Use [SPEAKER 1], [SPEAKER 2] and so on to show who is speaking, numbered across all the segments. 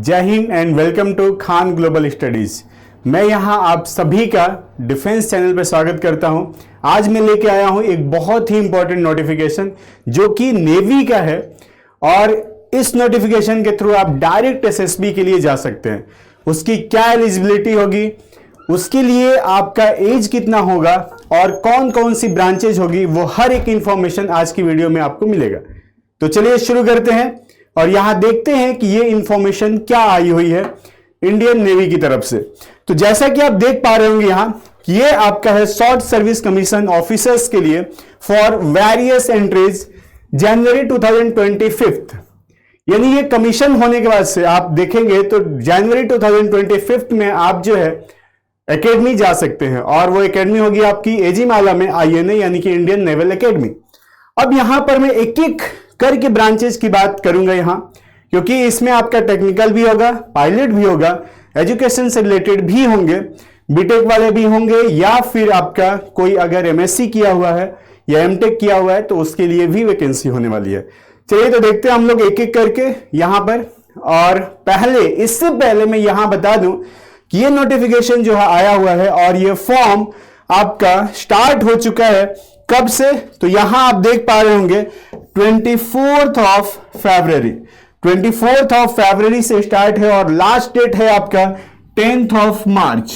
[SPEAKER 1] जय हिंद and welcome to Khan global studies. मैं यहां आप सभी का डिफेंस चैनल पर स्वागत करता हूं। आज मैं लेके आया हूं एक बहुत ही इंपॉर्टेंट नोटिफिकेशन जो कि नेवी का है और इस नोटिफिकेशन के थ्रू आप डायरेक्ट एसएसबी के लिए जा सकते हैं। उसकी क्या एलिजिबिलिटी होगी, उसके लिए आपका एज कितना होगा और कौन कौन सी ब्रांचेज होगी, वो हर एक इंफॉर्मेशन आज की वीडियो में आपको मिलेगा। तो चलिए शुरू करते हैं और यहां देखते हैं कि ये इंफॉर्मेशन क्या आई हुई है इंडियन नेवी की तरफ से। तो जैसा कि आप देख पा रहे होंगे यहां कि ये आपका है शॉर्ट सर्विस कमीशन ऑफिसर्स के लिए फॉर वेरियस एंट्रीज जनवरी 2025। यानी ये कमीशन होने के बाद से आप देखेंगे तो जनवरी 2025 में आप जो है एकेडमी जा सकते हैं और वो एकेडमी होगी आपकी एजीमाला में आईएनए यानी कि इंडियन नेवल एकेडमी। अब यहां पर मैं एक एक करके ब्रांचेस की बात करूंगा यहां, क्योंकि इसमें आपका टेक्निकल भी होगा, पायलट भी होगा, एजुकेशन से रिलेटेड भी होंगे, बीटेक वाले भी होंगे, या फिर आपका कोई अगर एमएससी किया हुआ है या एमटेक किया हुआ है तो उसके लिए भी वैकेंसी होने वाली है। चलिए तो देखते हैं हम लोग एक एक करके यहां पर। और इससे पहले मैं यहां बता दूं कि ये नोटिफिकेशन जो है आया हुआ है और ये फॉर्म आपका स्टार्ट हो चुका है। कब से? तो यहां आप देख पा रहे होंगे 24 फरवरी से स्टार्ट है और लास्ट डेट है आपका 10 मार्च।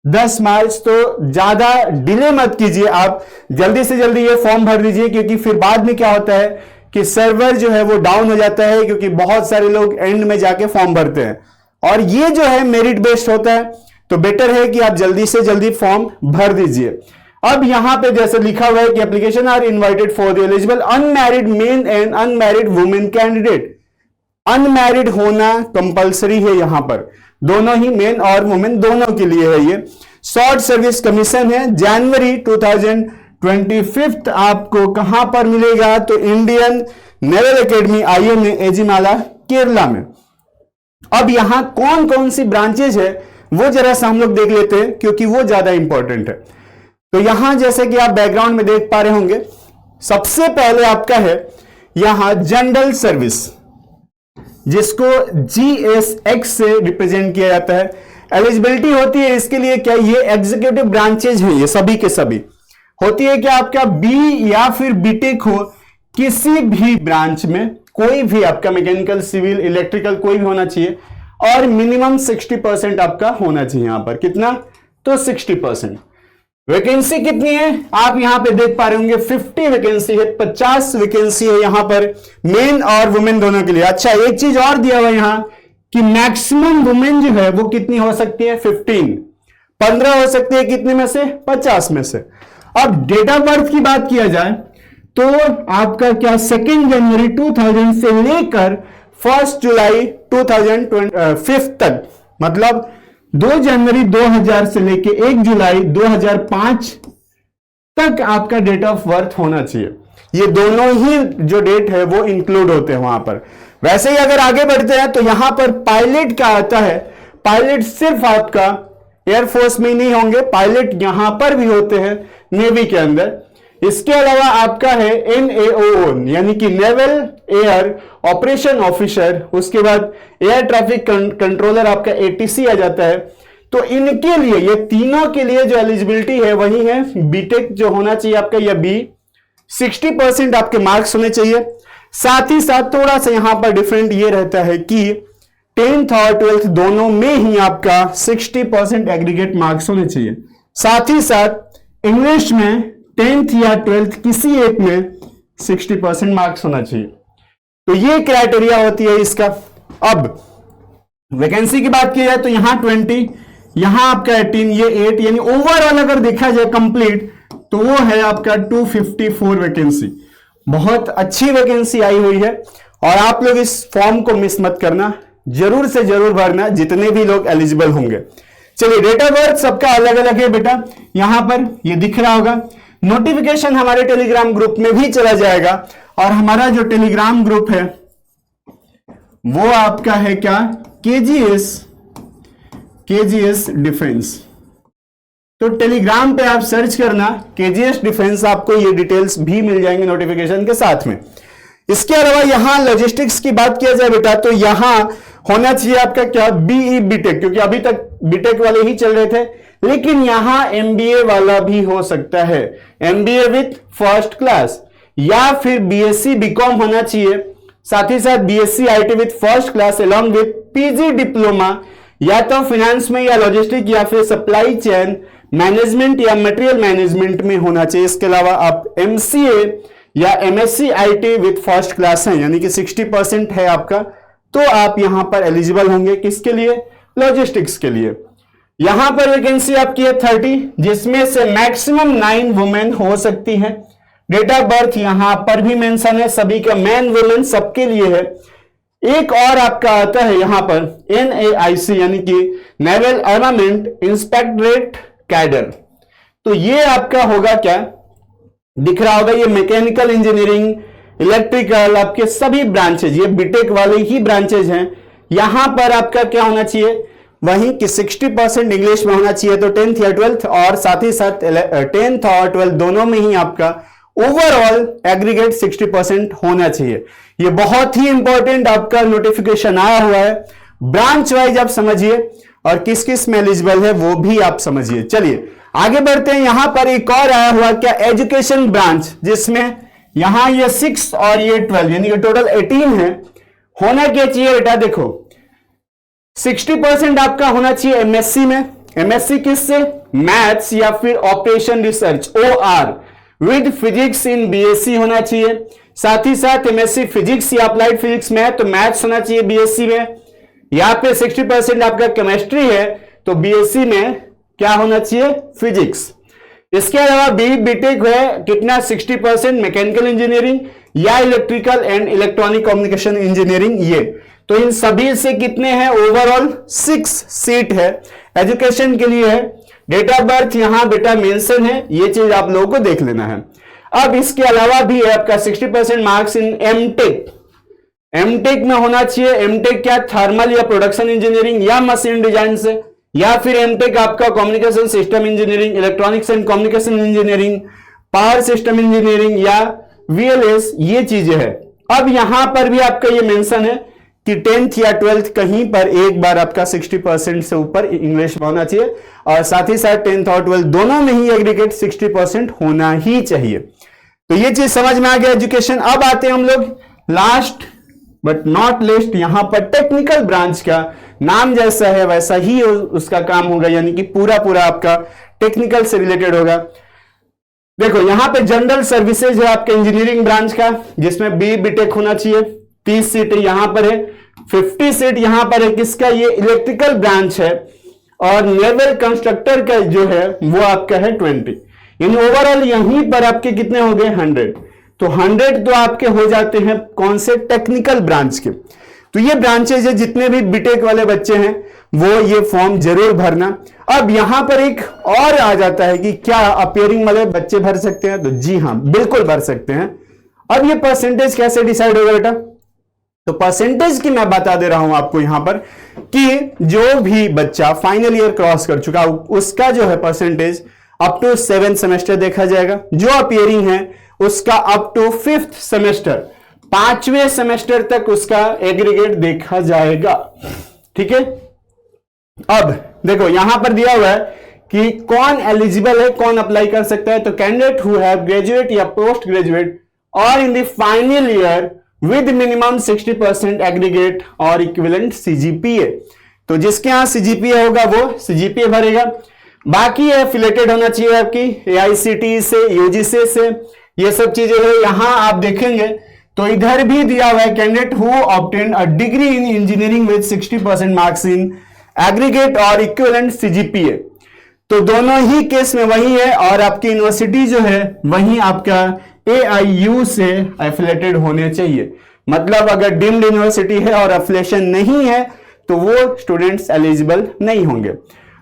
[SPEAKER 1] 10 मार्च। तो ज्यादा डिले मत कीजिए, आप जल्दी से जल्दी ये फॉर्म भर दीजिए, क्योंकि फिर बाद में क्या होता है कि सर्वर जो है वो डाउन हो जाता है, क्योंकि बहुत सारे लोग एंड में जाके फॉर्म भरते हैं और ये जो है मेरिट बेस्ड होता है। तो बेटर है कि आप जल्दी से जल्दी फॉर्म भर दीजिए। अब यहां पे जैसे लिखा हुआ है कि application are invited for the eligible unmarried men and unmarried women candidate. Unmarried होना कंपलसरी है यहां पर, दोनों ही मेन और वुमेन दोनों के लिए है। ये शॉर्ट सर्विस कमीशन है। जनवरी 2025 आपको कहां पर मिलेगा? तो Indian naval academy INA Ezhimala Kerala में। अब यहां कौन कौन सी ब्रांचेज है वो जरा सा हम लोग देख लेते हैं, क्योंकि वो ज्यादा इंपॉर्टेंट है। तो यहां जैसे कि आप बैकग्राउंड में देख पा रहे होंगे, सबसे पहले आपका है यहां जनरल सर्विस, जिसको जीएसएक्स से रिप्रेजेंट किया जाता है। एलिजिबिलिटी होती है इसके लिए क्या? ये एग्जीक्यूटिव ब्रांचेज हैं, ये सभी के सभी होती है क्या आपका बी या फिर बीटेक हो, किसी भी ब्रांच में कोई भी आपका मैकेनिकल, सिविल, इलेक्ट्रिकल कोई भी होना चाहिए और मिनिमम 60% आपका होना चाहिए। यहां पर कितना? तो 60%। वैकेंसी कितनी है आप यहां पे देख पा रहे होंगे, 50 वैकेंसी है, 50 वैकेंसी है यहां पर मेन और वुमेन दोनों के लिए। अच्छा, एक चीज और दिया हुआ यहां कि मैक्सिमम वुमेन जो है वो कितनी हो सकती है? 15 हो सकती है। कितने में से? 50 में से। अब डेट ऑफ बर्थ की बात किया जाए तो आपका क्या 2 जनवरी 2000 से लेकर 1 जुलाई 2005 तक, मतलब 2 जनवरी 2000 से लेकर 1 जुलाई 2005 तक आपका डेट ऑफ बर्थ होना चाहिए। ये दोनों ही जो डेट है वो इंक्लूड होते हैं वहां पर। वैसे ही अगर आगे बढ़ते हैं तो यहां पर पायलट क्या आता है? पायलट सिर्फ आपका एयरफोर्स में ही नहीं होंगे, पायलट यहां पर भी होते हैं नेवी के अंदर। इसके अलावा आपका है NAOO यानी कि नेवल एयर ऑपरेशन ऑफिसर, उसके बाद एयर ट्रैफिक कंट्रोलर आपका ATC आ जाता है। तो इनके लिए, ये तीनों के लिए जो एलिजिबिलिटी है वही है बीटेक जो होना चाहिए आपका, या बी 60% आपके मार्क्स होने चाहिए। साथ ही साथ थोड़ा सा यहां पर डिफरेंट ये रहता है कि 10th और 12th दोनों में ही आपका 60% एग्रीगेट मार्क्स होने चाहिए। साथ ही साथ इंग्लिश में 10th या 12th किसी एक में 60% मार्क्स होना चाहिए। तो ये क्राइटेरिया होती है इसका। अब वैकेंसी की बात की जाए तो यहां 20, यहां आपका 18, ये 8, यानी ओवरऑल अगर देखा जाए कंप्लीट तो वो है आपका 254 वैकेंसी। बहुत अच्छी वैकेंसी आई हुई है और आप लोग इस फॉर्म को मिस मत करना, जरूर से जरूर भरना जितने भी लोग एलिजिबल होंगे। चलिए, डेट ऑफ बर्थ सबका अलग अलग है बेटा, यहां पर ये दिख रहा होगा। नोटिफिकेशन हमारे टेलीग्राम ग्रुप में भी चला जाएगा और हमारा जो टेलीग्राम ग्रुप है वो आपका है क्या? KGS defence. तो टेलीग्राम पे आप सर्च करना केजीएस डिफेंस, आपको ये डिटेल्स भी मिल जाएंगे नोटिफिकेशन के साथ में। इसके अलावा यहां लॉजिस्टिक्स की बात किया जाए बेटा तो यहां होना चाहिए आपका क्या, बीई बीटेक, क्योंकि अभी तक बीटेक वाले ही चल रहे थे, लेकिन यहां एमबीए वाला भी हो सकता है, एमबीए विथ फर्स्ट क्लास, या फिर बीएससी बीकॉम होना चाहिए, साथ ही साथ BSc IT with first class along with PG diploma, या तो फाइनेंस में या लॉजिस्टिक या फिर सप्लाई चेन मैनेजमेंट या मटेरियल मैनेजमेंट में होना चाहिए। इसके अलावा आप एमसीए या MSc IT with first class हैं, यानी कि 60% है आपका, तो आप यहां पर एलिजिबल होंगे। किसके लिए? लॉजिस्टिक्स के लिए। यहां पर वैकेंसी आपकी है 30, जिसमें से मैक्सिमम 9 वुमेन हो सकती हैं। डेट ऑफ बर्थ यहां पर भी मेंशन है, सभी का, मैन वुमेन सबके लिए है। एक और आपका आता है यहां पर NAIC, यानी कि नेवल आर्मामेंट इंस्पेक्टरेट कैडर। तो ये आपका होगा क्या, दिख रहा होगा, ये मैकेनिकल इंजीनियरिंग, इलेक्ट्रिकल, आपके सभी ब्रांचेज, ये बीटेक वाले ही ब्रांचेज हैं। यहां पर आपका क्या होना चाहिए, वहीं कि 60% इंग्लिश में होना चाहिए, तो 10th या 12th, और साथ ही साथ 10th और 12th दोनों में ही आपका ओवरऑल एग्रीगेट 60% होना चाहिए। ये बहुत ही इंपॉर्टेंट आपका नोटिफिकेशन आया हुआ है, ब्रांच वाइज आप समझिए, और किस किस में एलिजिबल है वो भी आप समझिए। चलिए आगे बढ़ते हैं। यहां पर एक और आया हुआ क्या, एजुकेशन ब्रांच, जिसमें यहां ये 6 और ये 12, यानी कि टोटल 18 है। होना क्या चाहिए बेटा, देखो 60% आपका होना चाहिए एमएससी में। एमएससी किससे? मैथ्स या फिर operation research, OR with physics in BSc होना चाहिए। साथ ही साथ एमएससी फिजिक्स या अप्लाइड फिजिक्स में है तो मैथ्स होना चाहिए बीएससी में। यहां पे 60% आपका केमिस्ट्री है तो बीएससी में क्या होना चाहिए, फिजिक्स। इसके अलावा बीटेक है कितना, 60% मैकेनिकल इंजीनियरिंग या electrical and electronic communication engineering, ये तो इन सभी से कितने हैं, ओवरऑल 6 सीट है, एजुकेशन के लिए है। डेट ऑफ बर्थ यहां बेटा मेंशन है, ये चीज आप लोगों को देख लेना है। अब इसके अलावा भी है आपका 60% मार्क्स इन एमटेक। एमटेक में होना चाहिए, एमटेक क्या, थर्मल या प्रोडक्शन इंजीनियरिंग या मशीन डिजाइन से, या फिर एमटेक आपका communication system engineering, electronics and communication engineering, power system engineering या VLS, ये चीजें है। अब यहां पर भी आपका ये मेंशन है कि 10th या 12th कहीं पर एक बार आपका 60% से ऊपर इंग्लिश में होना चाहिए, और साथ ही साथ 10th और 12th दोनों में ही एग्रीगेट 60% होना ही चाहिए। तो ये चीज समझ में आ गया एजुकेशन। अब आते हैं हम लोग लास्ट बट नॉट लिस्ट, यहां पर टेक्निकल ब्रांच का नाम जैसा है वैसा ही उसका काम होगा, यानी कि पूरा पूरा आपका टेक्निकल से रिलेटेड होगा। देखो यहां पे जनरल सर्विसेज है आपके इंजीनियरिंग ब्रांच का, जिसमें बीटेक होना चाहिए। 30 सीट यहां पर है, 50 सीट यहां पर है, किसका, ये इलेक्ट्रिकल ब्रांच है। और नेवल कंस्ट्रक्टर का जो है वो आपका है 20, यानी ओवरऑल यहीं पर आपके कितने हो गए, 100। तो 100 तो आपके हो जाते हैं कौन से, टेक्निकल ब्रांच के। तो ये ब्रांचेज है, जितने भी बीटेक वाले बच्चे हैं वो ये फॉर्म जरूर भरना। अब यहां पर एक और आ जाता है कि क्या अपियरिंग वाले बच्चे भर सकते हैं, तो जी हां बिल्कुल भर सकते हैं। अब ये परसेंटेज कैसे डिसाइड होगा बेटा, तो परसेंटेज की मैं बता दे रहा हूं आपको यहां पर कि जो भी बच्चा फाइनल ईयर क्रॉस कर चुका उसका जो है percentage up to 7th semester देखा जाएगा। जो अपियरिंग है उसका अप टू 5th सेमेस्टर, 5वें सेमेस्टर तक उसका एग्रीगेट देखा जाएगा। ठीक है, अब देखो यहां पर दिया हुआ है कि कौन एलिजिबल है, कौन अप्लाई कर सकता है। तो कैंडिडेट हु हैव ग्रेजुएट या पोस्ट ग्रेजुएट और इन the final year with minimum 60% aggregate और इक्विवेलेंट CGPA। तो जिसके यहां CGPA होगा वो CGPA भरेगा। बाकी एफिलेटेड होना चाहिए आपकी AICTE से, UGC से, ये सब चीजें है। यहां आप देखेंगे तो इधर भी दिया हुआ है candidate who obtain a degree in engineering with 60% marks in aggregate और इक्विवेलेंट CGPA। तो दोनों ही केस में वही है, और आपकी यूनिवर्सिटी जो है वही आपका AIU से एफिलेटेड होने चाहिए। मतलब अगर डीम्ड यूनिवर्सिटी है और एफिलेशन नहीं है तो वो स्टूडेंट्स एलिजिबल नहीं होंगे।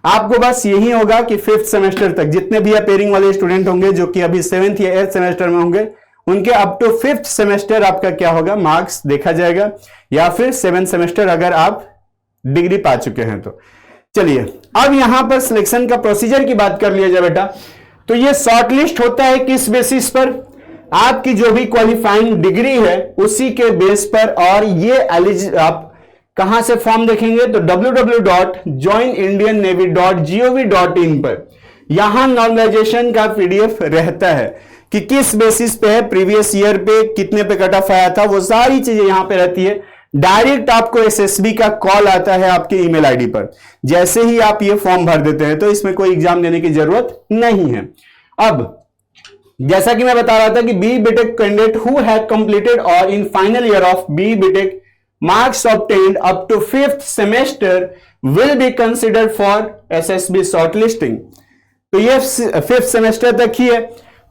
[SPEAKER 1] आपको बस यही होगा कि 5th सेमेस्टर तक जितने भी अपेयरिंग वाले स्टूडेंट होंगे जो कि अभी 7th या 8th सेमेस्टर में होंगे, उनके अप टू 5th सेमेस्टर आपका क्या होगा, मार्क्स देखा जाएगा, या फिर 7th सेमेस्टर अगर आप डिग्री पा चुके हैं तो। चलिए अब यहां पर सिलेक्शन का प्रोसीजर की बात कर लिया जाए बेटा। तो ये शॉर्टलिस्ट होता है किस बेसिस पर, आपकी जो भी क्वालिफाइंग डिग्री है उसी के बेस पर, और ये आप कहां से फॉर्म देखेंगे? तो www.joinindiannavy.gov.in पर यहां नॉर्मलाइजेशन का पीडीएफ रहता है कि किस बेसिस पे है, प्रीवियस ईयर पे कितने पे कट ऑफ आया था, वो सारी चीजें यहां पे रहती है। डायरेक्ट आपको एसएसबी का कॉल आता है आपके ईमेल आईडी पर जैसे ही आप ये फॉर्म भर देते हैं, तो इसमें कोई एग्जाम देने की जरूरत नहीं है। अब जैसा कि मैं बता रहा था कि B BTech candidate who have completed और in final year of B BTech marks obtained up to 5th semester will be considered for SSB shortlisting। तो ये 5th सेमेस्टर तक ही है।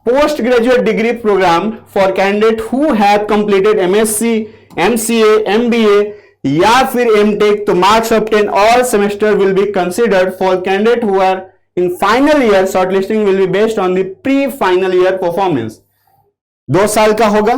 [SPEAKER 1] Post graduate degree programme for candidate who have completed MSc, MCA, MBA या फिर MTech, तो marks obtain all semester will be considered for candidate who are in final year. Shortlisting will be based on the pre final year performance. 2 साल का होगा,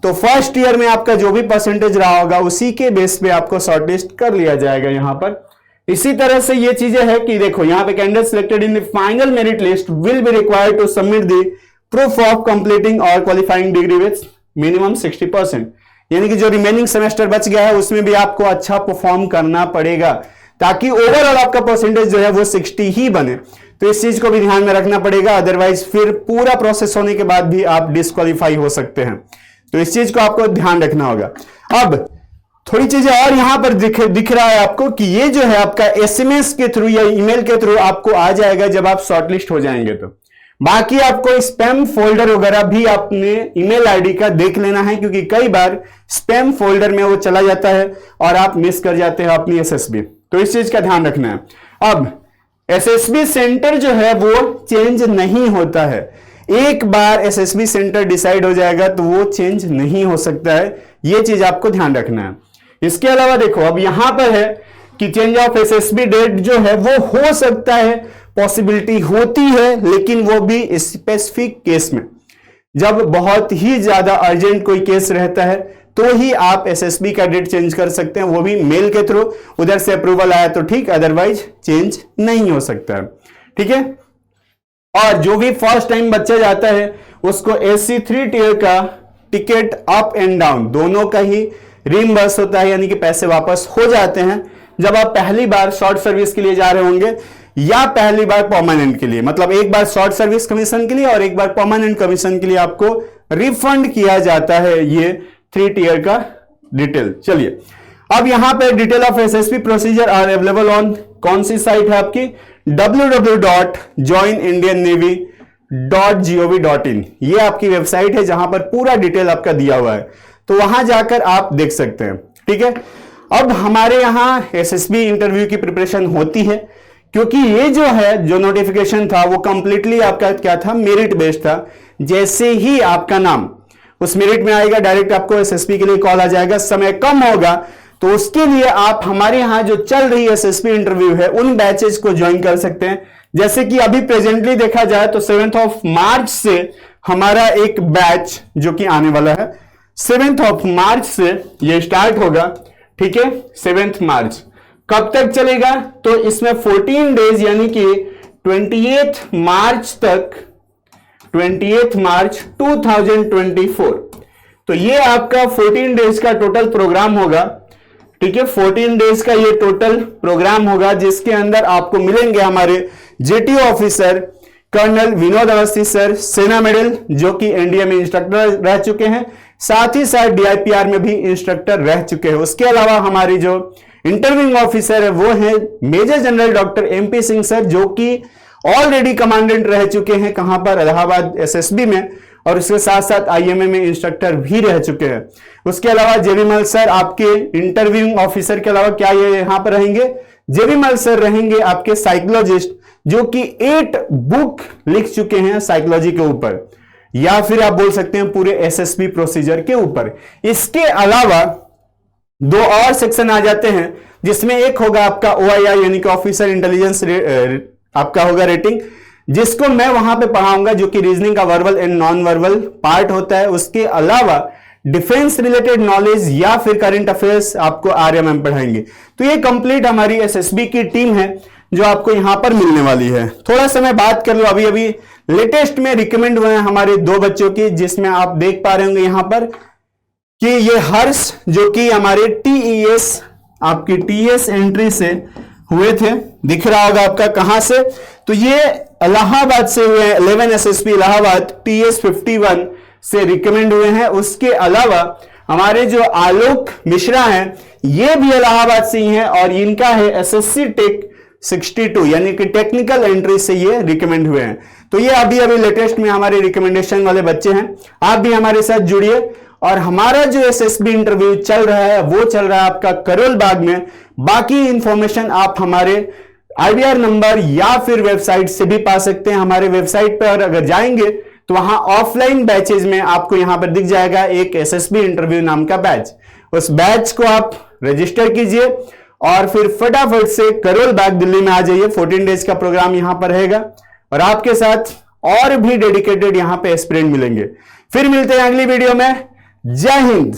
[SPEAKER 1] तो first year में आपका जो भी परसेंटेज रहा होगा उसी के बेस पे आपको शॉर्टलिस्ट कर लिया जाएगा यहां पर। इसी तरह से ये चीजें है कि देखो यहां पे candidate selected in the final merit list will be required to submit the proof of completing और क्वालिफाइंग डिग्री विथ मिनिमम 60%। यानी कि जो रिमेनिंग सेमेस्टर बच गया है उसमें भी आपको अच्छा परफॉर्म करना पड़ेगा ताकि ओवरऑल आपका परसेंटेज जो है वो 60 ही बने। तो इस चीज को भी ध्यान में रखना पड़ेगा, अदरवाइज फिर पूरा प्रोसेस होने के बाद भी आप डिस्क्वालीफाई हो सकते हैं। तो इस चीज को आपको ध्यान रखना होगा। अब थोड़ी चीजें और यहां पर दिख रहा है आपको कि ये जो है आपका एसएमएस के थ्रू या ईमेल के थ्रू आपको आ जाएगा जब आप शॉर्टलिस्ट हो जाएंगे। तो बाकी आपको स्पैम फोल्डर वगैरह भी अपने ईमेल आईडी का देख लेना है, क्योंकि कई बार स्पैम फोल्डर में वो चला जाता है और आप मिस कर जाते हैं अपनी एसएसबी। तो इस चीज का ध्यान रखना है। अब एसएसबी सेंटर जो है वो चेंज नहीं होता है। एक बार एसएसबी सेंटर डिसाइड हो जाएगा तो वो चेंज नहीं हो सकता है, ये चीज आपको ध्यान रखना है। इसके अलावा देखो अब यहां पर है कि चेंज ऑफ एसएसबी डेट जो है वो हो सकता है, पॉसिबिलिटी होती है, लेकिन वो भी स्पेसिफिक केस में, जब बहुत ही ज्यादा अर्जेंट कोई केस रहता है तो ही आप एसएसबी का डेट चेंज कर सकते हैं, वो भी मेल के थ्रू। उधर से अप्रूवल आया तो ठीक, अदरवाइज चेंज नहीं हो सकता है। ठीक है। और जो भी फर्स्ट टाइम बच्चा जाता है उसको SC3 टियर का टिकट अप एंड डाउन दोनों का ही रिइंबर्स होता है, यानी कि पैसे वापस हो जाते हैं जब आप पहली बार शॉर्ट सर्विस के लिए जा रहे होंगे या पहली बार परमानेंट के लिए। मतलब एक बार शॉर्ट सर्विस कमीशन के लिए और एक बार परमानेंट कमीशन के लिए आपको रिफंड किया जाता है ये 3 टियर का डिटेल। चलिए अब यहां पे detail of SSB procedure are available on कौन सी साइट है आपकी? www.joinindiannavy.gov.in। ये आपकी वेबसाइट है जहां पर पूरा डिटेल आपका दिया हुआ है, तो वहां जाकर आप देख सकते हैं। ठीक है। अब हमारे यहां एसएसबी इंटरव्यू की प्रिपरेशन होती है, क्योंकि ये जो है जो नोटिफिकेशन था वो कंप्लीटली आपका क्या था, मेरिट बेस्ड था। जैसे ही आपका नाम उस मेरिट में आएगा डायरेक्ट आपको एसएसबी के लिए कॉल आ जाएगा। समय कम होगा तो उसके लिए आप हमारे यहां जो चल रही एसएसबी इंटरव्यू है उन बैचेस को ज्वाइन कर सकते हैं। जैसे कि अभी प्रेजेंटली देखा जाए तो 7th ऑफ मार्च से हमारा एक बैच जो कि आने वाला है, 7th ऑफ मार्च से ये स्टार्ट होगा। ठीक है, 7th मार्च कब तक चलेगा? तो इसमें 14 डेज यानी कि 28 मार्च तक, 28 मार्च 2024। तो ये आपका 14 डेज का टोटल प्रोग्राम होगा। ठीक है, 14 डेज का ये टोटल प्रोग्राम होगा जिसके अंदर आपको मिलेंगे हमारे JTO officer colonel Vinod Awasthi sir, सेना मेडल जो कि एनडीए में इंस्ट्रक्टर रह चुके हैं, साथ ही साथ डीआईपीआर में भी इंस्ट्रक्टर रह चुके हैं। उसके अलावा हमारी जो इंटरव्यूइंग ऑफिसर है वो है major general doctor MP Singh sir, जो कि ऑलरेडी कमांडेंट रह चुके हैं। कहां पर? इलाहाबाद एसएसबी में, और इसके साथ साथ आईएमए में इंस्ट्रक्टर भी रह चुके हैं। उसके अलावा जेबीमल सर आपके इंटरव्यूइंग ऑफिसर के अलावा क्या ये यहां पर रहेंगे? जेबीमल सर रहेंगे आपके साइकोलॉजिस्ट, जो कि 8 बुक लिख चुके हैं साइकोलॉजी के ऊपर, या फिर आप बोल सकते हैं पूरे एसएसबी प्रोसीजर के ऊपर। इसके अलावा 2 और सेक्शन आ जाते हैं, जिसमें एक होगा आपका OIR यानी कि ऑफिसर इंटेलिजेंस आपका होगा रेटिंग, जिसको मैं वहां पे पढ़ाऊंगा, जो कि रीजनिंग का verbal and non verbal part होता है। उसके अलावा डिफेंस रिलेटेड नॉलेज या फिर करंट अफेयर्स आपको RMM पढ़ाएंगे। तो ये कंप्लीट हमारी एसएसबी की टीम है जो आपको यहां पर मिलने वाली है। थोड़ा सा मैं बात कर लूं, अभी अभी लेटेस्ट में रिकमेंड हुए हैं हमारे 2 बच्चों की, जिसमें आप देख पा रहे होंगे यहां पर कि ये हर्ष जो कि हमारे TES आपकी टीएस एंट्री से हुए थे, दिख रहा होगा आपका कहां से, तो ये इलाहाबाद से हुए हैं। 11 एसएसपी इलाहाबाद टीएस 51 से रिकमेंड हुए हैं। उसके अलावा हमारे जो आलोक मिश्रा हैं ये भी इलाहाबाद से ही हैं और इनका है एसएससी टेक 62 यानी कि टेक्निकल एंट्री से ये रिकमेंड हुए हैं। तो ये अभी अभी लेटेस्ट में हमारे रिकमेंडेशन वाले बच्चे हैं। आप भी हमारे साथ जुड़िए और हमारा जो एसएसबी इंटरव्यू चल रहा है वो चल रहा है आपका करोल बाग में। बाकी इंफॉर्मेशन आप हमारे आईवीआर नंबर या फिर वेबसाइट से भी पा सकते हैं। हमारे वेबसाइट पर अगर जाएंगे तो वहां ऑफलाइन बैचेज में आपको यहां पर दिख जाएगा एक एसएसबी इंटरव्यू नाम का बैच। उस बैच को आप रजिस्टर कीजिए और फिर फटाफट से करोल बाग दिल्ली में आ जाइए। 14 डेज का प्रोग्राम यहां पर रहेगा और आपके साथ और भी डेडिकेटेड यहां पे एस्पिरेंट मिलेंगे। फिर मिलते हैं अगली वीडियो में। जय हिंद।